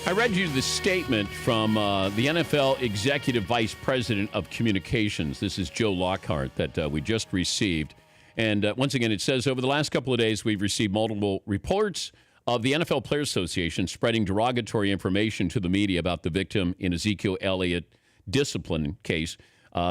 I read you the statement from the NFL Executive Vice President of Communications. This is Joe Lockhart that we just received. And once again, it says, over the last couple of days, we've received multiple reports of the NFL Players Association spreading derogatory information to the media about the victim in Ezekiel Elliott discipline case.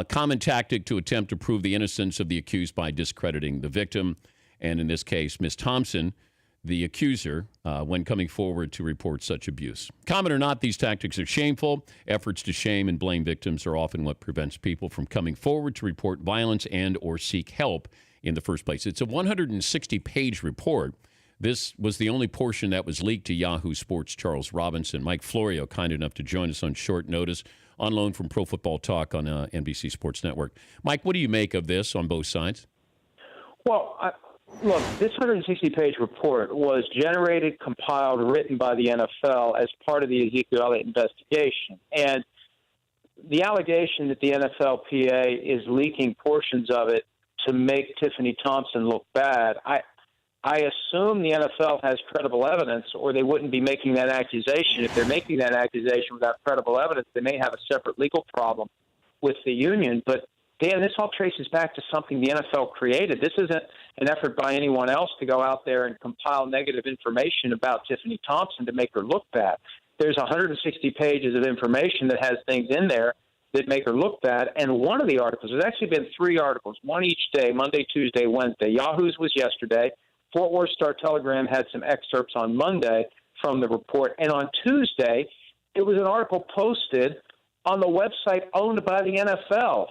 Common tactic to attempt to prove the innocence of the accused by discrediting the victim. And in this case, Ms. Thompson, the accuser, when coming forward to report such abuse. Common or not, these tactics are shameful. Efforts to shame and blame victims are often what prevents people from coming forward to report violence and or seek help in the first place. It's a 160-page report. This was the only portion that was leaked to Yahoo Sports' Charles Robinson. Mike Florio, kind enough to join us on short notice, on loan from Pro Football Talk on NBC Sports Network. Mike, what do you make of this on both sides? Well, look, this 160-page report was generated, compiled, written by the NFL as part of the Ezekiel Elliott investigation. And the allegation that the NFLPA is leaking portions of it to make Tiffany Thompson look bad, I assume the NFL has credible evidence, or they wouldn't be making that accusation. If they're making that accusation without credible evidence, they may have a separate legal problem with the union. But, Dan, this all traces back to something the NFL created. This isn't an effort by anyone else to go out there and compile negative information about Tiffany Thompson to make her look bad. There's 160 pages of information that has things in there that make her look bad. And one of the articles, there's actually been 3 articles, one each day, Monday, Tuesday, Wednesday. Yahoo's was yesterday. Fort Worth Star-Telegram had some excerpts on Monday from the report. And on Tuesday, it was an article posted on the website owned by the NFL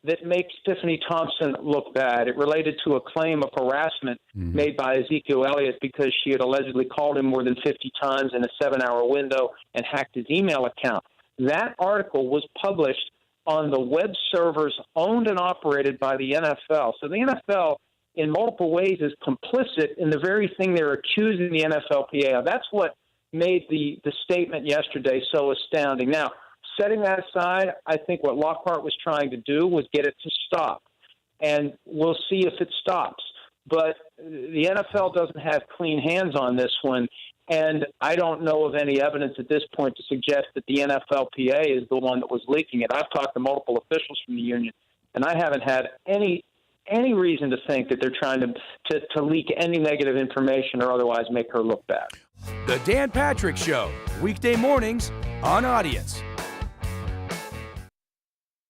that makes Tiffany Thompson look bad. It related to a claim of harassment made by Ezekiel Elliott because she had allegedly called him more than 50 times in a 7-hour window and hacked his email account. That article was published on the web servers owned and operated by the NFL. So the NFL, in multiple ways, is complicit in the very thing they're accusing the NFLPA of. That's what made the statement yesterday so astounding. Now, setting that aside, I think what Lockhart was trying to do was get it to stop, and we'll see if it stops. But the NFL doesn't have clean hands on this one, and I don't know of any evidence at this point to suggest that the NFLPA is the one that was leaking it. I've talked to multiple officials from the union, and I haven't had any reason to think that they're trying to leak any negative information or otherwise make her look bad. The Dan Patrick Show, weekday mornings on Audience.